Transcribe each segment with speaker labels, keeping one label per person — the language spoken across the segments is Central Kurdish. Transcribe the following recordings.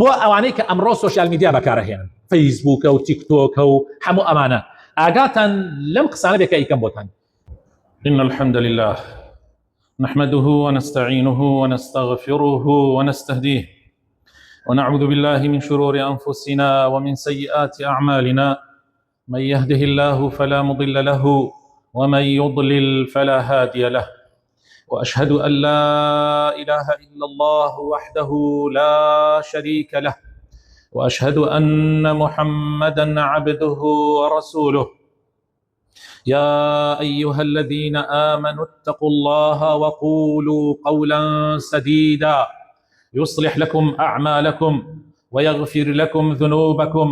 Speaker 1: بۆ ئەوانەی کە ئەمڕۆ سوشیال میدیا بەکارەهێنن، فەیسبووکە و تیکتۆکە و هەموو ئەمانە، ئاگاتان لەم قسانە بێکە ئیکەم بۆتان.
Speaker 2: إن الحمد لله نحمده ونستعينه ونستغفره ونستهديه ونعوذ بالله من شرور أنفسنا ومن سيئات أعمالنا، من يهده الله فلا مضل له ومن يضلل فلا هادي له، وأشهد أن لا إله إلا الله وحده لا شريك له، وأشهد أن محمدًا عبده ورسوله. يا أيها الذين آمنوا اتقوا الله وقولوا قولا سديدا يصلح لكم أعمالكم ويغفر لكم ذنوبكم،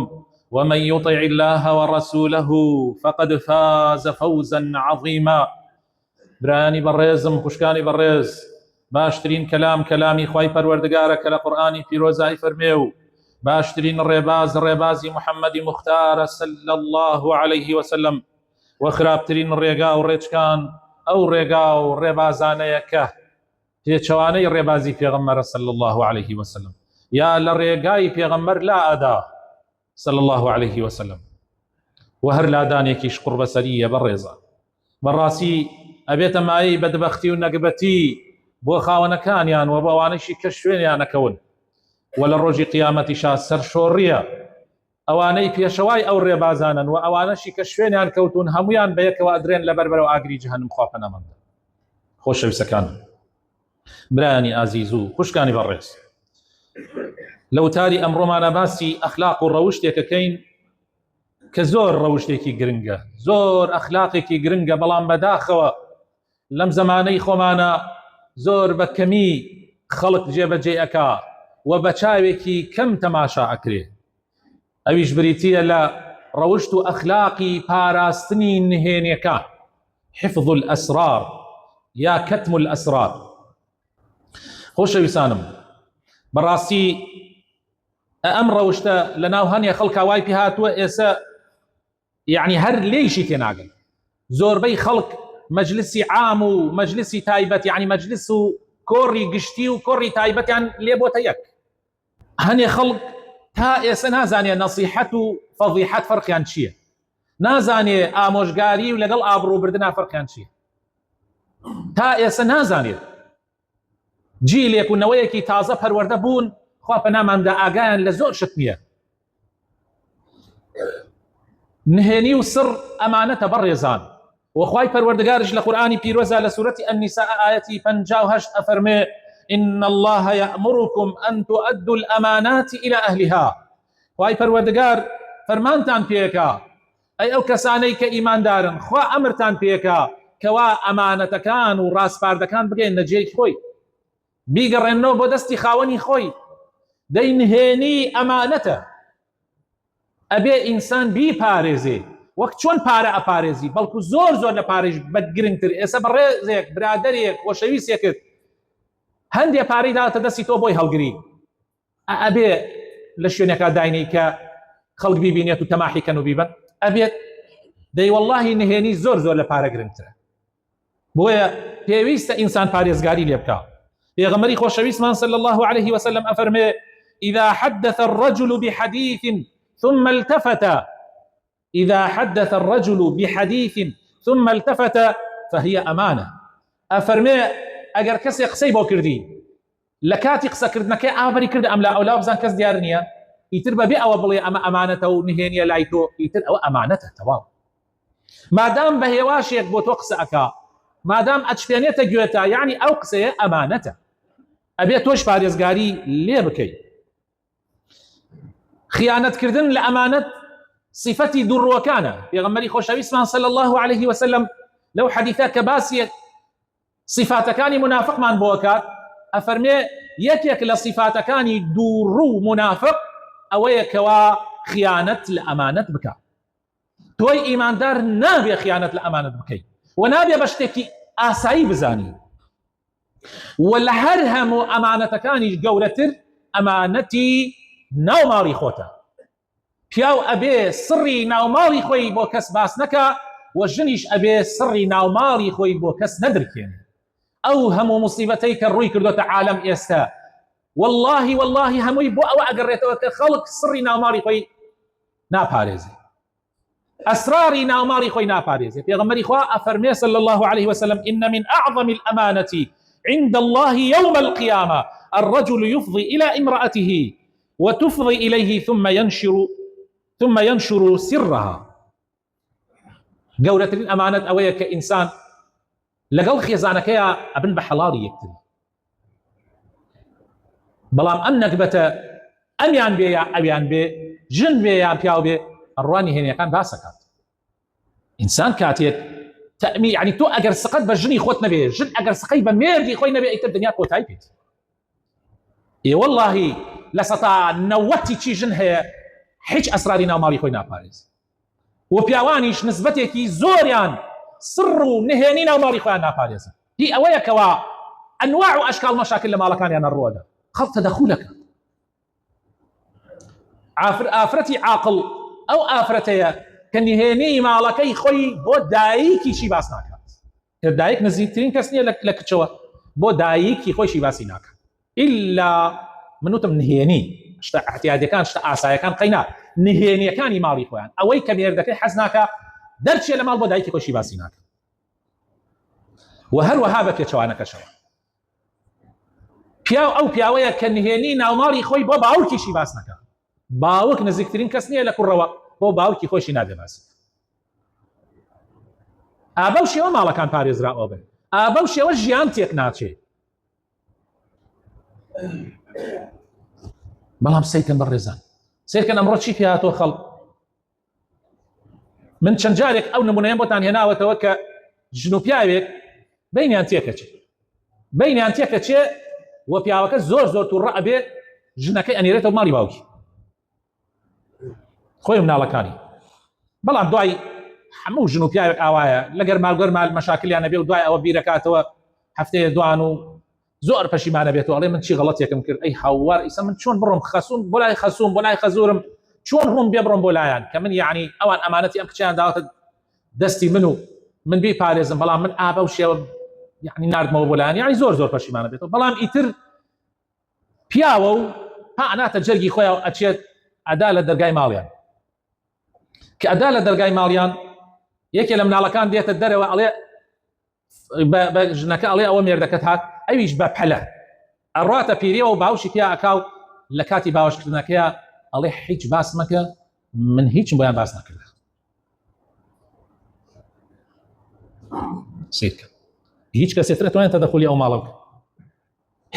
Speaker 2: ومن يطع الله ورسوله فقد فاز فوزا عظيما. براني برزم خوشكاني برز باشترين كلامي خواي پروردگارك لقرآني في روزاي فرميو، باشترين الربازي محمد مختار صلى الله عليه وسلم، وخرابترين الرێگا و ڕێچکان ئەو ڕێگا و ڕێبازانەیە کە پێچەوانەی ڕێبازی پێغەمبەر صلى الله عليه وسلم یا لە ڕێگای پێغەمبەر لا ئەدا صلى الله عليه وسلم، و هەر لادانێکیش قوڕ بەسەریە بەڕێزە. بەڕاستی ئەبێتە مایەی بەدبەختی و نەگبەتی بۆ خاوەنەکانیان و بۆ ئەوانەیشی کە شوێنیانەکەون، و لە ڕۆژی قیامەتیشا سەرشۆڕیە ئەوانەی پێشەوای ئەو ڕێبازانن و ئەوانەشی کە شوێنیان کەوتون هەمویان بەیەکەوە ئەدرێن لە بەربەرەوە ئاگری جەهەنم خوا پەنامەندە. خۆشەویستەکان برانی ئازیز و خوشکانی بەڕێز، لەو تاری ئەمڕۆمانە باسی ئەخلاق و ڕەوشتێکەکەین کە زۆر ڕەوشتێکی گرنگە، زۆر ئەخلاقێکی گرنگە، بەڵام بەداخەوە لەم زەمانەی خۆمانە زۆر بە کەمی خەڵک جێبەجێ ئەکا و بە چاوێکی کەم تەماشا ئەکرێ. ئەویش بریتیە لە ڕەوشت و ئەخلاقی پاراستنی نهێنیەکان، حفظ الأسرار یا کەتم الأسرار. خۆشەویستانم، بەڕاستی ئەم ڕەوشتە لە ناو هەنێ خەڵکا وای پێ هاتووە ئێستا یعنی هەر لێیشی تێناگەن. زۆربەی خەڵک مەجلسی عام و مەجلسی تایبەت، یعنی مەجلس و کۆڕی گشتی و کۆڕی تایبەتیان لێ بۆتە یەک. هەنێ خەڵک تا ئێستا نازانێ نەسیحەت و فەضیحەت فەرقیان چییە، نازانێ ئامۆژگاری و لەگەڵ ئابڕووبردنا فەرقیان چییە، تا ئێستا نازانێت. جیلێک و نەوەیەکی تازە پەروەردە بوون، خوا پەناماندا ئاگایان لە زۆر شت نییە. نهێنی و سڕ ئەمانەتە بەڕێزان، وخوای پەروەردگارش لە قورئانی پیرۆزە لە سوورەتی النساء ئاەتی 58 ئەفەرمێ: إن الله يأمركم أن تؤدوا الأمانات إلى أهلها. خوای پەروەردگار فەرمانتان پێکا ئەی ئەو کەسانەی کە ئیماندارن، خوا ئەمرتان پێکا کەوا ئەمانەتەکان و ڕاستپاردەکان بگەین نەجێی خۆی، بیگەڕێنەوە بۆ دەستی خاوەنی خۆی. دەی نهێنی ئەمانەتە، ئەبێ ئینسان بیپارێزێ وەک چۆن پارە ئەپارێزی، بەڵکو زۆر زۆر لە پارێژ بەگرنگتر. ئێستا بەڕێزێک برادەرێک خۆشەویستێکت هەندێ پارەی داتە دەستی تۆ بۆی هەڵگری، ئەبێ لە شوێنێکا داینەی کە خەڵک بیبینێت و تەماحیکەن و بیبن، ئەبێت دەی وەڵڵاهی نهێنی زۆر زۆر لە پارە گرنگترە. بۆیە پێویستە ئینسان پارێزگاری لێ بکە. پێغەمبەری خۆشەویستمان صلی الله عليه وسلم ئەفەرمێ: إذا حدث الرجل بحديث ثم التفت ثم التفت فهي أمانة. ئەفەرمێ ئەگەر کەسێک قسەی بۆ کردی لە کاتی قسەکردنەکەی ئابری کرد ئەم لا ئەولا بزان کەس دیار نییە، ئیتر بەبێ ئەوە بڵێ ئەمە ئەمانەتە و نهێنیە لای تۆ، ئیتر ئەوە ئەمانەتە تەواو. مادام بە هێواشێک بۆ تۆ قسە ئەکا، مادام ئەچپێنێتە گوێتە، یعنی ئەو قسەیە ئەمانەتە، ئەبێ تۆش پارێزگاری لێ بکەیت. خیانەتکردن لە ئەمانەت صفەتی دوڕوەکانە. پێغەمبەری خۆشەویستمان صلی الله عليه وسلم لەو حەدیثە کە باسی صفاتەکانی منافقمان بۆ کات، ئەفەرمێ یەکێک لە صفاتەکانی دووڕوو منافق ئەوەیە کەوا خیانەت لە ئەمانەت بکات. تۆی ئیماندار نابێ خیانەت لە ئەمانەت بکەیت و نابێ بە شتێکی ئاسایی بزانی، و لە هەر هەموو ئەمانەتەکانیش گەورەتر ئەمانەتی ناوماڵی خۆتە. پیاو ئەبێ سڕی ناوماڵی خۆی بۆ کەس باس نەکا، و ژنیش ئەبێ سڕی ناوماڵی خۆی بۆ کەس نەدرکێنێ. ئەو هەموو موسیبەتەی کە ڕووی کردوتە عالەم ئێستا
Speaker 1: والله هەمووی بۆ ئەوە ئەگەڕێتەوە کە خەڵک سڕی ناوماڵی خۆی ناپارێزێ، ئەسراری ناوماڵی خۆی ناپارێزێ. پێغەمبەری خوا ئەفەرمێ صلی الله عليه وسلم إن من أعظم الأمانة عند الله يوم القيامة الرجل يفضي إلى امرأته وتفضي إليه ثم ينشر سرها. گەورەترین ئەمانەت ئەوەیە کە ئینسان لەگەڵ خێزانەکەیە ئەبن بە حەڵاڵی یەکتری، بەڵام ئەم نەکبەتە ئەمیان بێ یا ئەویان بێ، ژن بێ یان پیاو بێ، ئەڕوانی هێنیەکان باسەکات. ئینسان کاتێک تەمی یعنی تۆ ئەگەر سقەت بە ژنی خۆت نەبێ، ژن ئەگەر سقەی بە مێردی خۆی نەبێ، ئیتر دنیا کۆتایی پێێت. واللهی لە سەتا 90 چی ژن هەیە هیچ ئەسراری ناوماڵی خۆی ناپارێز، و پیاوانیش نسبەتێکی زۆریان سڕ و نهێنی ناوماڵی خۆیان ناپارێزن. هی ئەوەیەکەوە ئەنواع و ئەشکال مەشاکل لە ماڵەکانیان ڕوەدا، خەڵک تەدەخولەکە. ئافرەتی عاقڵ ئەو ئافرەتەیە کە نهێنی ماڵەکەی خۆی بۆ دایکیشی باس ناکات. دایک نزیکترین کەس نییە لە کچەوە، بۆ دایکی خۆشی باسی ناکات، ئیلا منوتم نهێنی شتە احتیاجەکان، شتە ئاسایەکان قەینا نهێنیەکانی ماڵی خۆیان، ئەوەی کە مێردەکەی حەز ناکە دەرچێ لە ماڵ بۆ دایکی خۆشی باسی ناکە. و هەروەها بە پێچەوانەکەشەوە پیاو ئەو پیاوەیە کە نهێنی ناوماڵی خۆی بۆ باوکیشی باس ناکە، باوک نزیکترین کەس نییە لە کوڕەوە بۆ باوکی خۆشی نابێ باس. ئابەو شێوە ماڵەکان پارێزراوە بێ، ئابەو شێوە ژیان تێک ناچێ. بەڵام سەیرکەن بەڕێزان، سەیرکەن ئەمڕۆ چی پێهاتۆ خەڵک. من چەند جارێک ئەو نمونەیەم بۆتان هێناوەتەوە کە ژن و پیاوێک بینیان تێکەچێ و پیاوەکە زۆر تووڕە ئەبێ، ژنەکەی ئەنێرێتەوە ماڵی باوکی خۆی مناڵەکانی. بەڵام دوای هەموو ژن و پیاوێک ئاوایە لەگەر ماڵگەرمال مەشاکلیان نەبێ و دوای ئەوە بیرەکاتەوە هەفتەیە دوان و زۆر پەشیمانە بێتەوە، ئەڵێ من چی غەڵەتێکم کرد، ئەی هاوار ئیسا من چۆن بڕۆم خەسوون بۆ لای خەسووم، بۆ لای خەزورم، چۆن ڕوم بێ بڕۆم بۆ لایەن کە من یعنی ئەوان ئەمانەتی ئەم کچیان داوەتە دەستی من و من بێ پارێزم، بەڵام من ئابە و شێوە یعنی ناردمەوە بۆ لایەن، یعنی زۆر پەشیمانە بێتەوە. بەڵام ئیتر پیاوە و ئەناتە جەرگی خۆیان ئەچێت ئەدا لە دەرگای ماڵیان، کە ئەدا لە دەرگای ماڵیان یەکێ لە مناڵەکان دێتە دەرەوە ئەڵێ بە ژنەکە ئەڵێ ئەوە مێردەکەت هات، ئەویش بە پەلە ئەڕاتە پیرەوە و باوشی پیا ئەکاو لە کاتی باوەشکردنەکەیە ئەڵێ هیچ باس مەکە، من هیچم بۆیان باس نەکردە. سیرکە هیچ کەسێت ئەتوانێت تەدەخولی ئەو ماڵە بکە،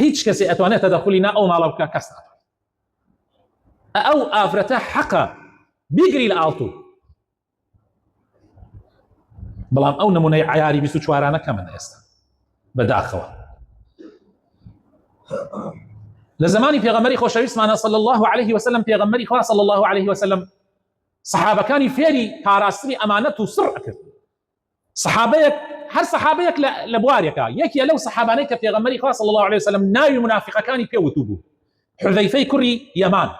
Speaker 1: هیچ کەسێ ئەتوانێت تەدەخولی نا ئەو ماڵە بکە، کەس ناتوانێت. ئەو ئافرەتە حەقە بیگری لە ئاڵتوو. بەڵام ئەو نمونەی عیاری 24 کەمن ئێستا بەداخەوە. لە زمانی پێغەمبەری خۆشەویستمانە صلی الله عليه وسلم، پێغەمبەری خوا صلی الله عليه وسلم سەحابەکانی فێری پاراستنی ئەمانەت و سڕ ئەکرد. سەحابەیەک هەر سەحابەیەک لە بوارێکە، یەکێ لەو سەحابانەی کە پێغەمبەری خوا صلی الله عليه وسلم ناوی منافقەکانی پێوتو بوو، حوذەیفەی کوڕی یەمان.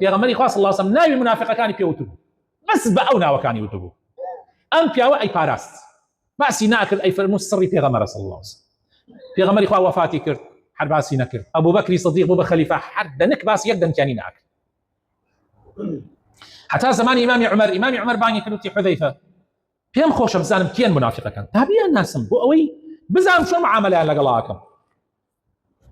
Speaker 1: پێغەمبەری خوا صلی الله عليه وسلم ناوی منافقەکانی پێوتو بوو، بەس بە ئەو ناوەکانی وتو بوو. ئەم پیاوە ئەی پاراست، باسی ناکرد، ئەی فەرموو سڕی پێغەمبەرە صلی الله عليه وسلم. پێغەمبەری خوا وەفاتی کرد، هەر باسی نەکرد. ئەبوو بەکری سەدیق بوو بە خەلیفە، هەر دەنک باسی یەک دەنگیانی ناکرد. حتا زمانی ئیمامی عومەر بانگی کرد وتی حوذەیفە پێم خۆشە بزانم کێن منافقەکان، تابیان ناسم بۆ ئەوەی بزانم چۆن معامەلەیان لەگەڵاکەم.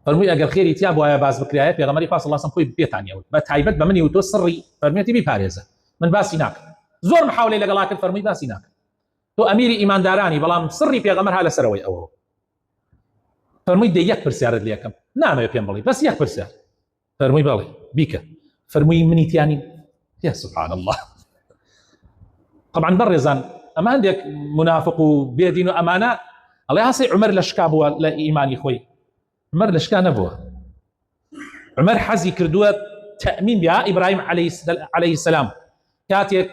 Speaker 1: فەرمووی ئەگەر خێری تیا بۆ باز بکرایە، پێغەمبەری خوا صلی الله عليه وسلم خۆی بێتانیەوت بە تایبەت بە منی و تۆ سڕی فەرموویەتی بیپارێزە، من باسی ناکەم. زۆر محاولەی لەگەڵا کرد، فەرمووی باسی ناکەم، تۆ ئەمیری ئیماندارانی، بەڵام سڕی پێغەمبەر ها لەسەرەوەی ئەوە. فەرمووی دە یەک پرسیارت لێکم، نامەوێت پێم بڵێ، بەس یەک پرسیار. فەرمووی بەڵێ بیکە. فەرمووی منی تیانی. یا سبحان الله. طبعا بەڕێزان ئەمە هەندێک منافق و بێدین و ئەمانە ئەڵێ هەسەی عومەر لە شکا بووە لە ئیمانی خۆی. عومەر لە شکا نەبووە. عومەر حەزی کردووە تەئمین بیا ئیبراهیم عەلەیهی سەلام کاتێک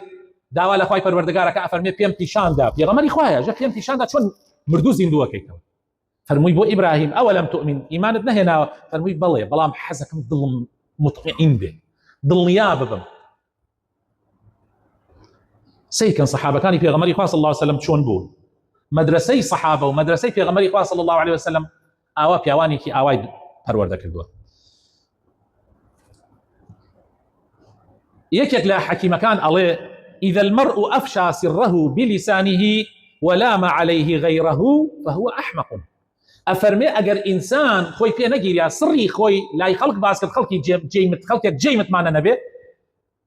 Speaker 1: داوا لە خوای پەروەردگارەکە ئەفەرمێ پێم پیشاندا، پێغەمبەری خوایە ژە پێم پیشاندا چۆن مردوو زیندووەکەیتەوە. فەرمووی بۆ ئیبراهیم ئەوەلەم تؤمن، ئیمانت نەهێناوە؟ فەرمووی بەڵێ، بەڵام حەزەکەم دڵم مطمئین بێ، دڵنیا ببم. سەیکەن سەحابەکانی پێغەمبەری خوا صلی الله عليه وسلم چۆن بوون؟ مەدرسەی سەحابە و مەدرسەی پێغەمبەری خوا صلی الله عليه وسلم ئاوا پیاوانێکی ئاوای پەروەردە کردووە. يكك لا حكيم كان الله إذا المرء أفشى سره بلسانه ولام عليه غيره فهو أحمق. أفرمي أجر إنسان خوي في نجير يا سري خوي لا يخلق باسكت خلقي جيمت خلقك جيمت معنا نبي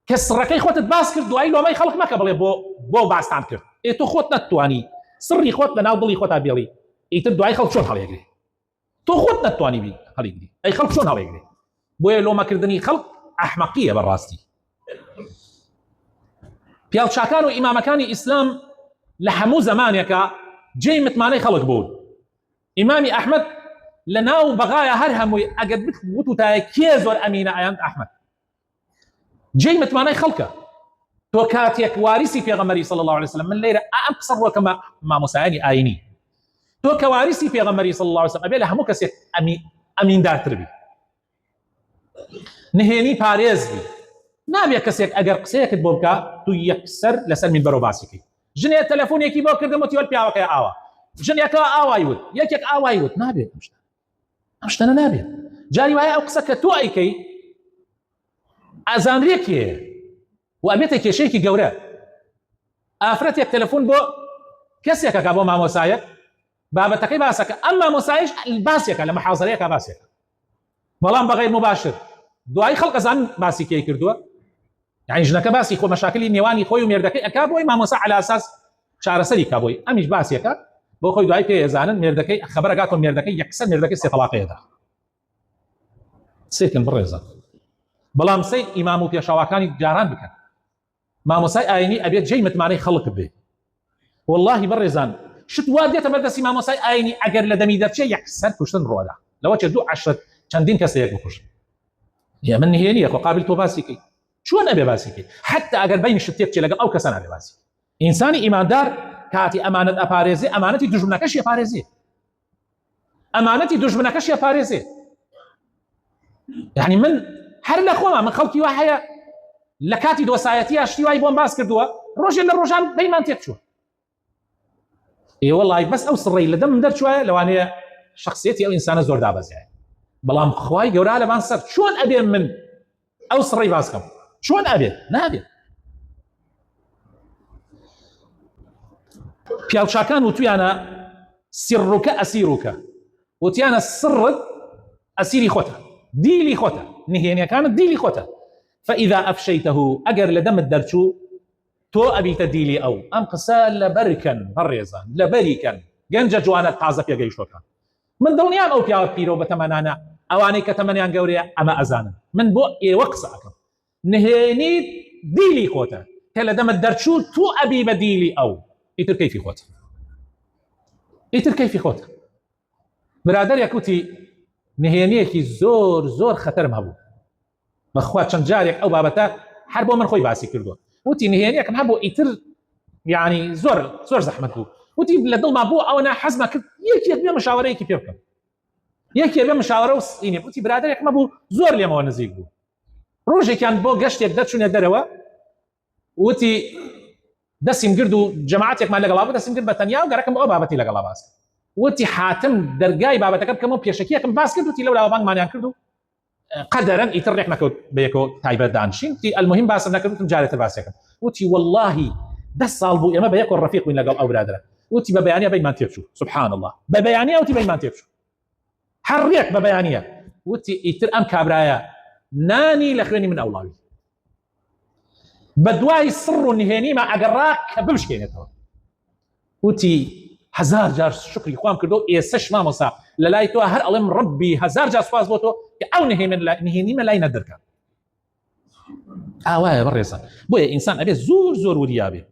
Speaker 1: كسرك إخوة باسكت دعي له ما يخلق ما قبل بو باس تعنكر إيه تو خوتنا التواني سري خوتنا ناوضلي خوتها بيلي إيه تدعي خلق شون هلا يجري تو خوتنا التواني بي هلا يجري أي خلق شون هلا يجري بو لو ما كردني خلق أحمقية بالراستي بيال شاكان وإمام كان إسلام لحمو زمانك جيمت ماني خلق بول إمامي أحمد لناو بغايا هرهم أجد بتو تاي كيزور أمينة أيام أحمد جيمت ماني خلقه تو كاتيك وارثي في غمري صلى الله عليه وسلم من ليرة أقصر وكما ما مساعدني آيني تو كوارثي في غمري صلى الله عليه وسلم أبي لها مكسيك أمين دار تربي نهيني باريز بي نابي كسيك أجر قسيك بوبكا تو يكسر لسر من برو باسكي جني التلفون يكي بوكر دموتي والبيعوك يا آوا جني أكا آوا يود يكيك آوا يود نابي مش أنا نابي جاري وهي أقصك تو أيكي أزان ريكي وأبيتك شيكي قورا أفرتك تلفون بو كسيك أبو ما موسايك بابتكي باسك أما موسايش الباسيك لما حاصريك باسيك بلان بغير مباشر دعاي خلق أزان باسيكي كردوا يعني جنك باسي خو مشاكل نيواني خوي وميردكي أكابوي ما موسى على أساس شعر سري كابوي أميش باسيك بو خوي دعاي كي أزانن ميردكي خبر أقاكم ميردكي يكسر ميردكي استطلاقية ده سيكن بريزا بلام سي إمامو في شواكاني جاران بكن ما موسى آيني أبيت جاي متماني خلق به والله بريزان شت وادية مدرسي ما موسى آيني أجر لدمي درشي يكسر كشتن رودا لو تشدو 10 چندين كسيك بكش يا من هيني قابل تو باسيكي شو أنا أبي باسيكي حتى أجر بين الشتيت لقى أو كسنة أبي باسيكي إنساني إيمان دار كاتي أمانة أباريزي أمانتي دجمناكش يا باريزي أمانتي دجمناكش يا باريزي يعني من حر الأخوة من خلقي واحد لكاتي دوسايتي أشتي واي بوم باس كردوا رجل الرجال بين ما تيكشوا إيه والله بس أوصل ري لدم درت شوية لو أنا شخصيتي أو إنسان زور دابز يعني بلام خواي جورا لبان صرت شلون أبي من أوصل ري باسكم شلون أبي نابي بيال شاكان وتيانا سرك أسيرك وتيانا السر أسيري خوته ديلي خوته نهيني كانت ديلي خوته فإذا أفشيته أجر لدم الدرشو تو أبي تديلي أو أم قسال لبركن بريزان لبركن جنجا جوانا تعزف يا جيشوكا من دونيان أو بياو بيرو بتمنانا أواني كتمنيان قوريا أما أزانا من بو وقصة نهيني ديلي خوته كلا دم الدرشو تو أبي بديلي أو إتر كيفي خوته إتر كيفي خوته برادر يكوتي نهينيكي زور خطر مهبو بخوات شنجارك أو بابتا حربو من خوي باسي كردو وتي نهينيك مهبو إتر يعني زور زحمتو وتي لدل ما بو أو أنا حزمة كد يكي بيا مشاورة يكي بيبكم يكي بيا مشاورة وسيني وتي برادرك مهبو زور لي ما نزيق بو روجي كان بو قشت يقدر شو ندروا وتي دسم قردو جماعتك ما لقلابو دسم قرد بتنيا وقركم أو بابتي لقلاباس وتي حاتم درجاي بابتك كم بيشكيه كم باسكت وتي لولا بانك ما نكردو قدرا يترك نكو بيكو تايبه دانشين تي المهم باس نكردو جاري تباسك وتي والله ده صالبو يا ما بيكو الرفيق من لقل او برادره وتي ببيانيه بين ما تيبشو سبحان الله ببيانيه وتي بين ما تيبشو حريك ببيانيه وتي يتر ام كابرايا ناني لخويني من اولادي بدواي السر النهيني ما اقراك بمش كينته وتي هزار جار شكري خوام كردو يسش ما مسا للايتو هر علم ربي هزار جار سواز بوتو او نهيني من لا يندرك واي بريسا بويا انسان ابي زور وديابي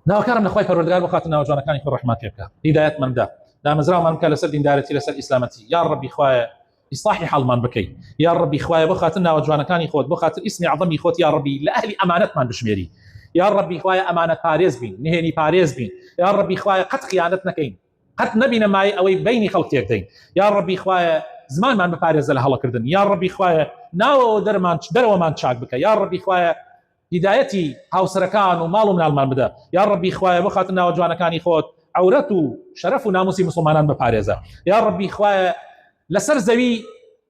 Speaker 1: دا كرم اخوي پروردگار بخاطرنا وجوانا كان يكون رحمتك هدايات من دا مزرعه من كان لسر دين دارتي لسر اسلامتي يا ربي خويا اصلاحي حال من بكي يا ربي خويا بخاطرنا وجوانا كان يخوت بخاطر اسمي عظمي خوت يا ربي لاهلي امانه من بشميري يا ربي خوايا أمانة باريز بين نهيني باريز بين يا ربي خوايا قد خيانتنا كين قد نبينا معي أو بيني خلقتي كدين يا ربي خوايا زمان ما باريز لها الله كردن يا ربي خوايا ناو دروا ما نشاك بك يا ربي خوايا هدايتي هاو سركان ومالو من المال بدا يا ربي خوايا بخاتنا وجوانا كان يخوت عورته شرف وناموسي مسلمان بباريزا يا ربي خوايا لسر زوي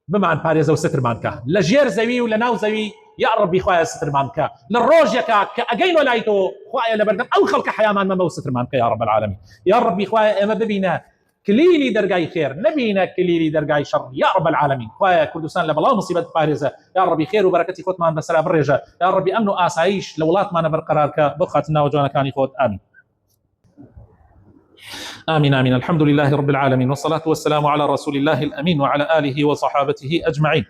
Speaker 1: بمعنى باريزا وستر مانكا لجير زوي ولا ناو زوي يا ربي خويا ستر مانك للروجك كأجين ولايتو خويا لبردم أو خلق حيامان ما ستر مانك يا رب العالمين يا ربي خويا ما ببينا كليلي درجاي خير نبينا كليلي درجاي شر يا رب العالمين خويا كردستان لبلا مصيبة بارزة يا ربي خير وبركتي خوت مان بسرا برجة يا ربي أمن وآسايش لولات ما نبر قرارك بخاتنا وجوانا كاني خوت آمين آمين آمين. الحمد لله رب العالمين والصلاة والسلام على رسول الله الأمين وعلى آله وصحابته أجمعين.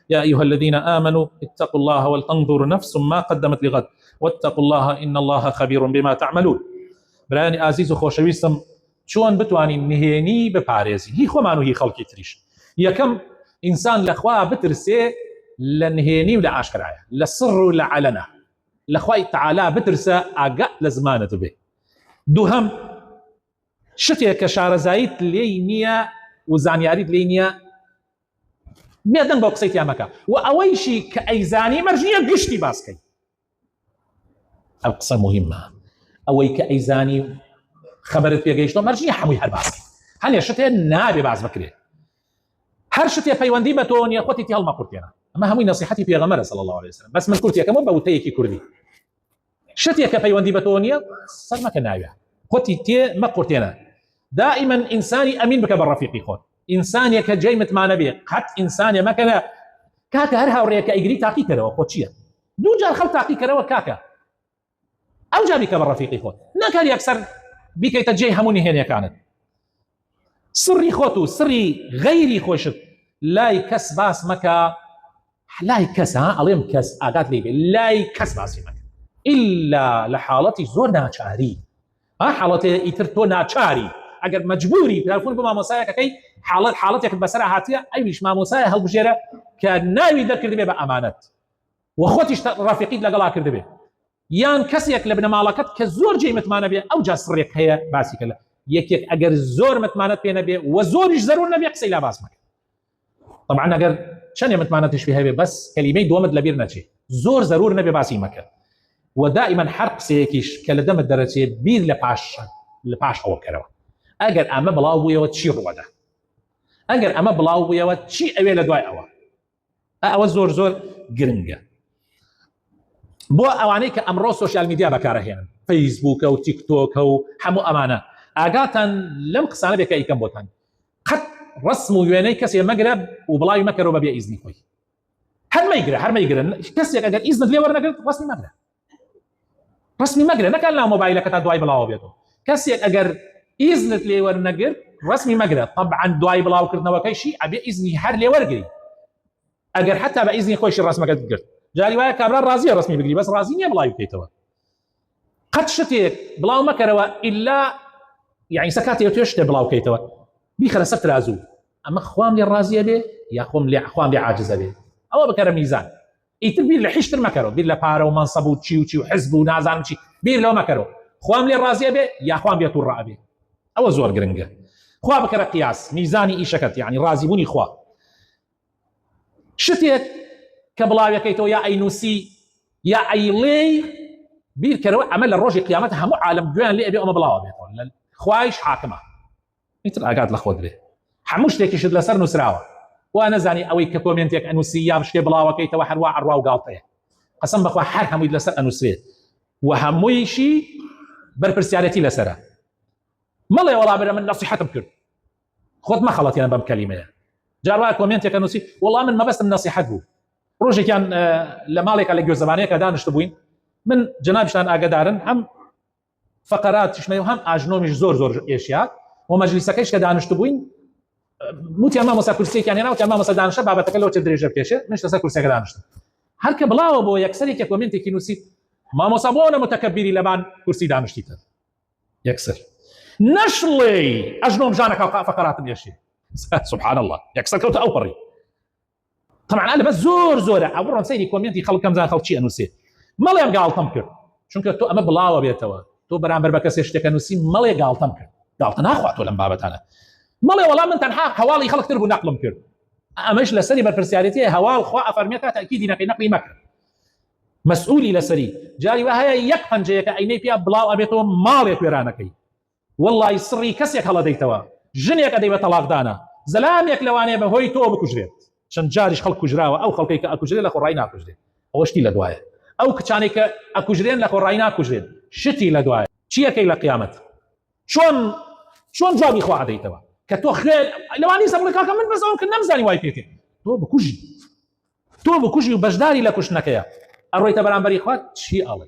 Speaker 1: يا أيها الذين آمنوا اتقوا الله ولتنظر نفس ما قدمت لغد واتقوا الله إن الله خبير بما تعملون. براني عزيز وخوشويستم شون بتواني نهيني بباريزي هي خومانو هي خلقي تريش يكم إنسان لأخواه بترسي لنهيني ولا عاشكرايا لسر ولا علنا لأخواه تعالى بترسى أقا لزمانة به دوهم شتێک کە شارەزاییت لێی نییە و زانیاریت لێی نییە بێدەنگ بۆ قسەی تیا مەکە و ئەوەیشی کە ئەیزانی مەرجە گشتی باسکەی ئەو قسە مهمە ئەوەی کە ئەیزانی خەبەرت پێگەیشتۆ مەرجە هەمووی هەر باسکەی هەنێ شتێ نابێ باز بکرێ هەر شتێ پەیوەندی بە تۆ نییە خۆتی هەڵمە قورتێنە ئەمە هەمووی نەسیحەتی پێغەمبەرە صلی الله عليه وسلم بەس من کورتێکەمە بە وتەیەکی کوردی شتێک کە پەیوەندی بە تۆ نییە سەر مەکە ناوێ خۆتی تێ مەقورتێنە دائما إنساني أمين بك بالرفيق خود إنساني كجيمة ما نبي قد إنساني ما كان كاكا هرها وريكا إجري تاقي كروا خوتشيا دو جار خل تاقي كروا كاكا أو جابك بالرفيق خود نا كان يكسر بك يتجي هموني هنا كانت سري خوتو سري غيري خوشت لا يكس باس مكا لا يكس ها أليم كس أقات لي لا يكس باس مكا إلا لحالتي زور ناچاري ها حالتي يترتو ناچاري اگر مجبوری تلفون بۆ مامۆسایەکەی حاڵەتێک بەسەر هاتیە ئەویش مامۆسایە هەڵبژێرە کە ناوی دەرکرد بێ بە ئەمانەت و خۆتیش ڕافیقیت لەگەڵا کرد بێ یان کەسێک لە بنەماڵەکەت کە زۆر جێی متمانە بێ ئەو جا سڕێک هەیە باسی کە یەکێک ئەگەر زۆر متمانەت پێ نەبێ و زۆریش زەرور نەبێ قسەی لا باس مەکە طبعا ئەگەر چەندێ متمانەتش پێ هەبێ بەس کەلیمەی دووەمت لەبیر نەچێ زۆر زەرور نەبێ باسی مەکە و دائما هەر قسەیەکیش کە لە دەمت دەرەچێ بیر لە پاش ئەوە بکەرەوە ئەگەر ئەمە بڵاو بوویەوە چی ڕوەدا ئەگەر ئەمە بڵاو بوویەوە چی ئەوێ لە دوای ئەوە زۆر زۆر گرنگە بۆ ئەوانەی کە ئەمڕۆ سوشیال میدیا بەکارەهێنن فەیسبووکە و تیکتۆکە و هەموو ئەمانە ئاگاتان لەم قسانە بێکە ئیکەم بۆتان قەت ڕسم و وێنەی کەسێ مەگرە و بڵاوی مەکەرەوە بەبێ ئیزنی خۆی هەر مەیگرن کەسێک ئەگەر ئیزنت لێ وەرنەگرت ڕسمی مەگرە نەکەن لا مۆبایلەکە تا دوای بڵاوە بێتەوە کەسێک ئەگەر ئیزنت لێ وەرنەگرت ڕسمی مەگرە طبعا دوای بڵاوکردنەوەکەیشی ئەبێ ئیزنی هەر لێ وەرگری ئەگەر حتا بە ئیزنی خۆشی ڕسمەکەت گرت جاری وایە کابرا ڕازیە ڕسمی بگری بەس ڕازی نییە بڵاوی بکەیتەوە قەت شتێک بڵاو مەکەرەوە ئیلا یعنی سەکاتێ توێ شتێ بڵاو بکەیتەوە بیخەرە سەر ترازوو ئەمە خوام لێ ڕازیە بێ یا خوام لێ عاجزە بێ ئەوە بکەرە میزان ئیتر بیر لە حیشتر مەکەرەوە بیر لە پارە و مەنسەب و چی و حزب و نازانم چی بیر لەوە مەکەرەوە خوام لێ ڕازیە بێ یا خوام بێت و ڕابێ ئەوە زۆر گرنگە خوا بکەرە قیاس میزانی ئیشەکەت یعنی ڕازیبوونی خوا شتێک کە بڵاوەکەیتەوە یا ئەینووسی یا ئەیڵێی بیرکەرەوە ئەمە لە ڕۆژی قیامەت هەموو عالم گوێیان لێ ئەبێ ئەمە بڵاوە بێتەوە خوایش حاکمە ئیتر ئاگات لە خۆت بێ هەموو شتێکیشت لەسەر نووسراوە وا نەزانی ئەوەی کە کۆمنتێک ئەنووسی یا شتێ بڵاوەکەیتەوە هەروە ئەڕوا و گاڵتەیە قەسەم بەخوا هەر هەمووی لەسەر ئەنووسرێت و هەموویشی بەرپرسیارەتی لەسەرە مەڵێ وەڵا بەرە من نەسیحەتم کرد خۆت مەخەڵەتیانە بەم کەلیمەیە جاروایە کۆمنتێک ئەنووسی وەڵا من مەبەستم نەسیحەت بوو ڕۆژێکیان لە ماڵێکە لە گوێزەبانەیەکە دانیشت بووین من جنابشتان ئاگدارن هەم فقراتیشمەی و هەم ئاژنۆمیش زۆر ئێشیات و مەجلیسەکەیش کە دانیشت بووین وتیان مامۆستا کورسیێکیان هێنا وتیان مامۆستا دانیشە بابەتەکە لەوە درێژە بکێشێ منش لەسەر کورسیەکە دانیشتم هەر کە بڵاوە بۆ یەکسەرێکی کۆمنتێکی نووسیت مامۆستا بۆ نە متەکەبیری لەبان کورسی دانیشتیتە یەکسەر نەشڵێ ئەژنۆم ژانەکە فقراتم ئێشی سبحان الله یەکسەر کەوتە ئەو پەڕی طبعا لە بەس زۆرە ئەو بڕۆن سەیری کۆمنتی خەڵکەم زان خەڵکی ئەنووسێ مەڵێم گاڵتەم کرد چونکە تۆ ئەمە بڵاوە بێتەوە تۆ بەرامبەر بە کەسێ شتێکە نووسی مەڵێ گاڵتەم کرد گاڵتە ناخوات تۆ لەم بابەتانە مەڵێ وەڵام من تەنها هەواڵی خەڵکتر بوو نەقلم کرد ئەمەش لەسەری بەرپرسیارەتی هەواڵ خوا ئەفەرمێتە تەکیدی نەکەی نەقلی مەکرد مەسئولی لەسەری جاری وهەیە یەک پەنجەیەکە ئەینەی پیا بڵاو ئەبێتەوە ماڵێک وێرانەکەی وەڵڵی سڕی کەسێک هەڵەدەیتەوە ژنێک ئەدەیوە تەلاقدانە زەلامێک لەوانەیە بەهۆی تۆ بکوژرێت چەند جاریش خەڵک کوژراوە ئەو خەڵکەی کە ئەکوژرێت لە خۆڕای ناکوژرێت ئەوشتی لە دوایە ئەو کچانێک کە ئەکوژرێن لە خۆڕایی ناکوژرێن شتی لە دوایە چیەکەی لە قیامەت چۆن جوابی خوا دەیتەوە کە تۆ خوێن لەوانی سەبڕێکاکە من بەس ئەوم کە نەمزانی وای پێکرد تۆ بکوژی و بەشداری لە کوشتنەکەیە ئەڕۆیتە بەرامبەری خوا چی ئەڵێ